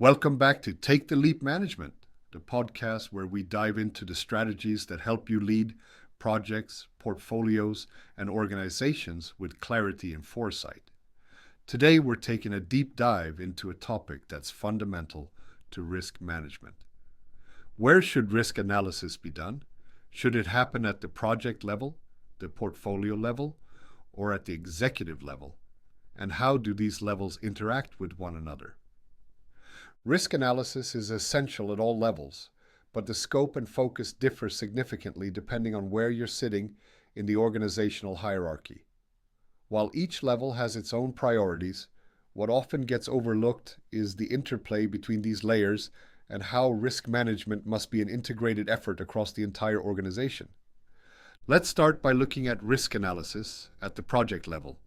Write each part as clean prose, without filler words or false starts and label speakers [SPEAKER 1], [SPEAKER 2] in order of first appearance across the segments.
[SPEAKER 1] Welcome back to Take the Leap Management, the podcast where we dive into the strategies that help you lead projects, portfolios, and organizations with clarity and foresight. Today, we're taking a deep dive into a topic that's fundamental to risk management. Where should risk analysis be done? Should it happen at the project level, the portfolio level, or at the executive level? And how do these levels interact with one another? Risk analysis is essential at all levels, but the scope and focus differ significantly depending on where you're sitting in the organizational hierarchy. While each level has its own priorities, what often gets overlooked is the interplay between these layers and how risk management must be an integrated effort across the entire organization. Let's start by looking at risk analysis at the project level.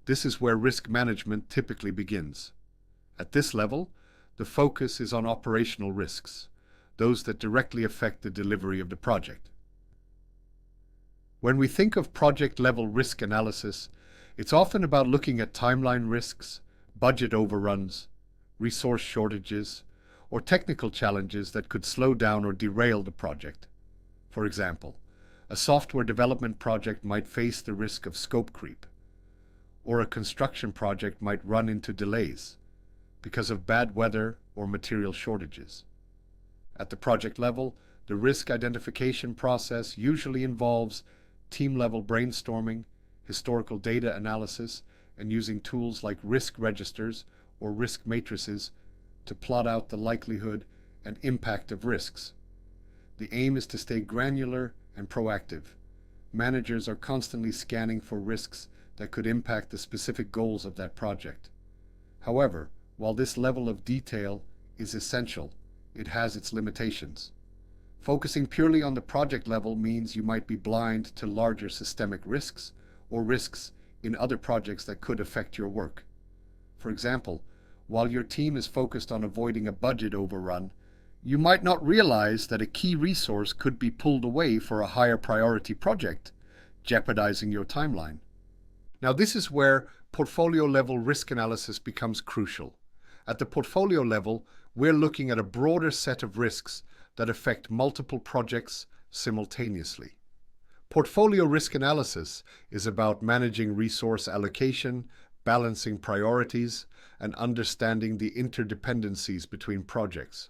[SPEAKER 1] This is where risk management typically begins. At this level, the focus is on operational risks, those that directly affect the delivery of the project. When we think of project-level risk analysis, it's often about looking at timeline risks, budget overruns, resource shortages, or technical challenges that could slow down or derail the project. For example, a software development project might face the risk of scope creep, or a construction project might run into delays because of bad weather or material shortages. At the project level, the risk identification process usually involves team-level brainstorming, historical data analysis, and using tools like risk registers or risk matrices to plot out the likelihood and impact of risks. The aim is to stay granular and proactive. Managers are constantly scanning for risks that could impact the specific goals of that project. However, while this level of detail is essential, it has its limitations. Focusing purely on the project level means you might be blind to larger systemic risks or risks in other projects that could affect your work. For example, while your team is focused on avoiding a budget overrun, you might not realize that a key resource could be pulled away for a higher priority project, jeopardizing your timeline. Now, this is where portfolio-level risk analysis becomes crucial. At the portfolio level, we're looking at a broader set of risks that affect multiple projects simultaneously. Portfolio risk analysis is about managing resource allocation, balancing priorities, and understanding the interdependencies between projects.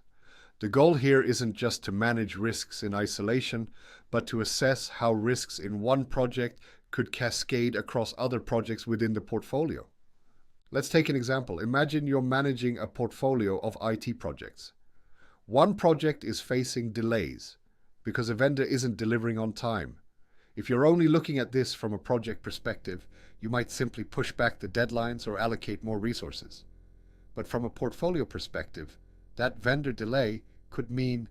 [SPEAKER 1] The goal here isn't just to manage risks in isolation, but to assess how risks in one project could cascade across other projects within the portfolio. Let's take an example. Imagine you're managing a portfolio of IT projects. One project is facing delays because a vendor isn't delivering on time. If you're only looking at this from a project perspective, you might simply push back the deadlines or allocate more resources. But from a portfolio perspective, that vendor delay could mean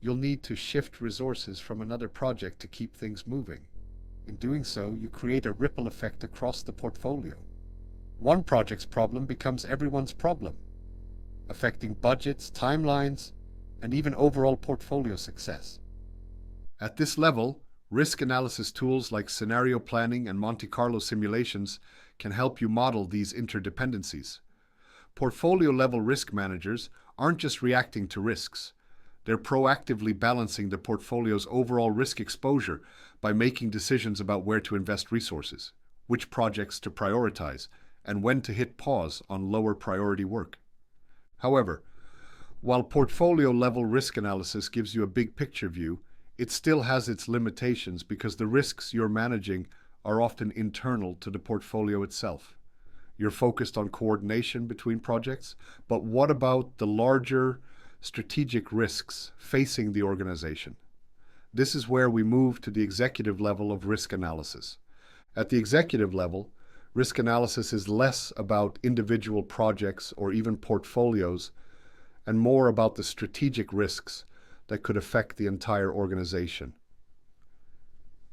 [SPEAKER 1] you'll need to shift resources from another project to keep things moving. In doing so, you create a ripple effect across the portfolio. One project's problem becomes everyone's problem, affecting budgets, timelines, and even overall portfolio success. At this level, risk analysis tools like scenario planning and Monte Carlo simulations can help you model these interdependencies. Portfolio-level risk managers aren't just reacting to risks. They're proactively balancing the portfolio's overall risk exposure by making decisions about where to invest resources, which projects to prioritize, and when to hit pause on lower priority work. However, while portfolio-level risk analysis gives you a big picture view, it still has its limitations because the risks you're managing are often internal to the portfolio itself. You're focused on coordination between projects, but what about the larger strategic risks facing the organization? This is where we move to the executive level of risk analysis. At the executive level, risk analysis is less about individual projects or even portfolios and more about the strategic risks that could affect the entire organization.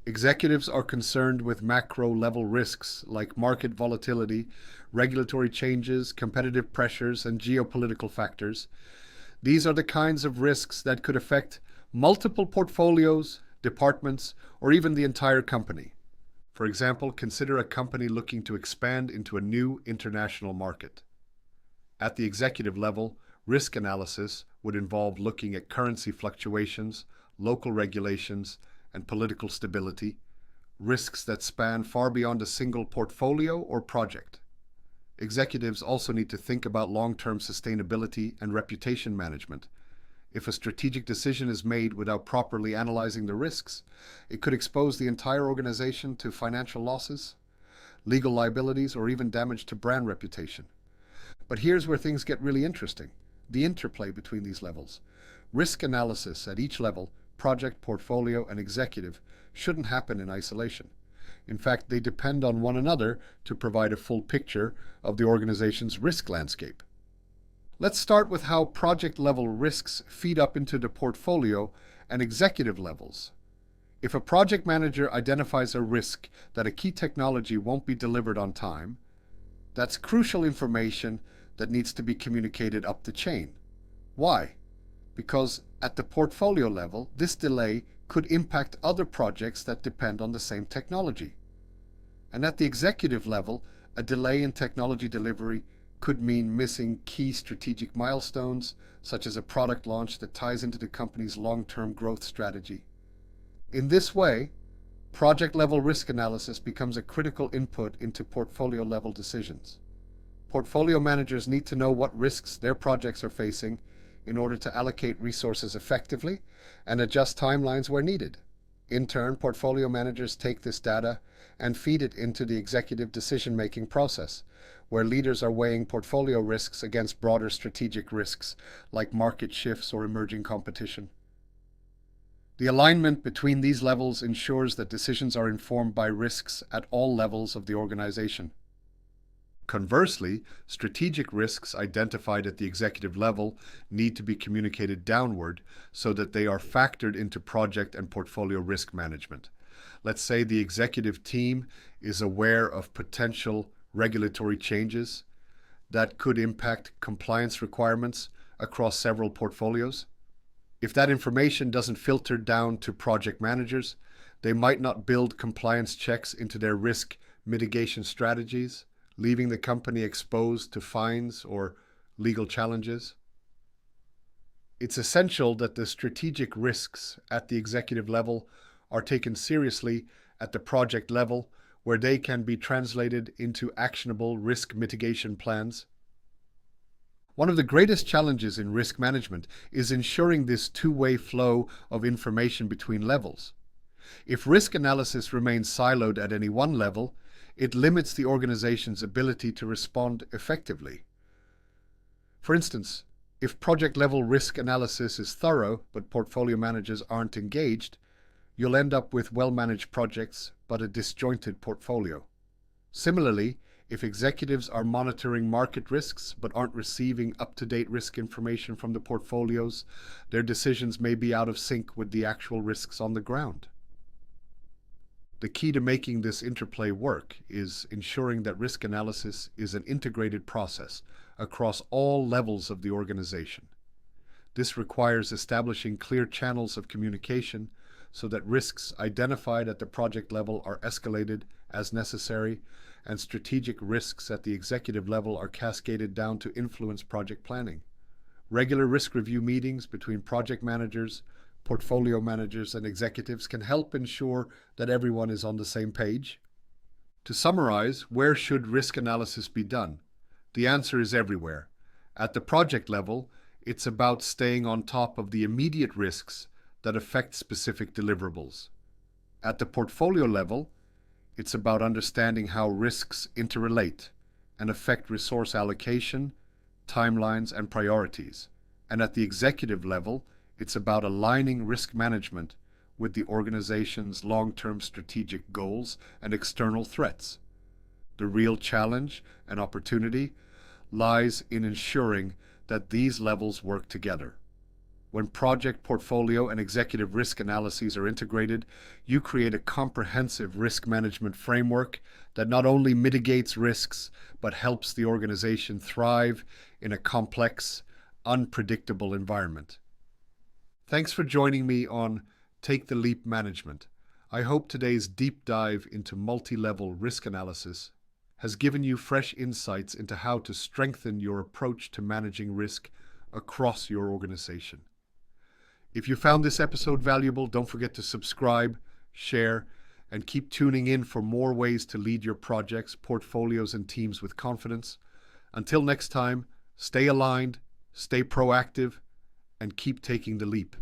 [SPEAKER 1] Executives are concerned with macro-level risks like market volatility, regulatory changes, competitive pressures, and geopolitical factors. These are the kinds of risks that could affect multiple portfolios, departments, or even the entire company. For example, consider a company looking to expand into a new international market. At the executive level, Risk analysis would involve looking at currency fluctuations, local regulations, and political stability, risks that span far beyond a single portfolio or project. Executives also need to think about long-term sustainability and reputation management. If a strategic decision is made without properly analyzing the risks, it could expose the entire organization to financial losses, legal liabilities, or even damage to brand reputation. But here's where things get really interesting: the interplay between these levels. Risk analysis at each level, project, portfolio, and executive, shouldn't happen in isolation. In fact, they depend on one another to provide a full picture of the organization's risk landscape. Let's start with how project-level risks feed up into the portfolio and executive levels. If a project manager identifies a risk that a key technology won't be delivered on time, that's crucial information that needs to be communicated up the chain. Why? Because at the portfolio level, this delay could impact other projects that depend on the same technology. And at the executive level, a delay in technology delivery could mean missing key strategic milestones, such as a product launch that ties into the company's long-term growth strategy. In this way, project-level risk analysis becomes a critical input into portfolio-level decisions. Portfolio managers need to know what risks their projects are facing in order to allocate resources effectively and adjust timelines where needed. In turn, portfolio managers take this data and feed it into the executive decision-making process, where leaders are weighing portfolio risks against broader strategic risks like market shifts or emerging competition. The alignment between these levels ensures that decisions are informed by risks at all levels of the organization. Conversely, strategic risks identified at the executive level need to be communicated downward so that they are factored into project and portfolio risk management. Let's say the executive team is aware of potential regulatory changes that could impact compliance requirements across several portfolios. If that information doesn't filter down to project managers, they might not build compliance checks into their risk mitigation strategies, leaving the company exposed to fines or legal challenges. It's essential that the strategic risks at the executive level are taken seriously at the project level, where they can be translated into actionable risk mitigation plans. One of the greatest challenges in risk management is ensuring this two-way flow of information between levels. If risk analysis remains siloed at any one level, it limits the organization's ability to respond effectively. For instance, if project-level risk analysis is thorough but portfolio managers aren't engaged, you'll end up with well-managed projects but a disjointed portfolio. Similarly, if executives are monitoring market risks but aren't receiving up-to-date risk information from the portfolios, their decisions may be out of sync with the actual risks on the ground. The key to making this interplay work is ensuring that risk analysis is an integrated process across all levels of the organization. This requires establishing clear channels of communication so that risks identified at the project level are escalated as necessary, and strategic risks at the executive level are cascaded down to influence project planning. Regular risk review meetings between project managers, portfolio managers, and executives can help ensure that everyone is on the same page. To summarize, where should risk analysis be done? The answer is everywhere. At the project level, it's about staying on top of the immediate risks that affect specific deliverables. At the portfolio level, it's about understanding how risks interrelate and affect resource allocation, timelines, and priorities. And at the executive level, it's about aligning risk management with the organization's long-term strategic goals and external threats. The real challenge and opportunity lies in ensuring that these levels work together. When project, portfolio, and executive risk analyses are integrated, you create a comprehensive risk management framework that not only mitigates risks, but helps the organization thrive in a complex, unpredictable environment. Thanks for joining me on Take the Leap Management. I hope today's deep dive into multi-level risk analysis has given you fresh insights into how to strengthen your approach to managing risk across your organization. If you found this episode valuable, don't forget to subscribe, share, and keep tuning in for more ways to lead your projects, portfolios, and teams with confidence. Until next time, stay aligned, stay proactive, and keep taking the leap.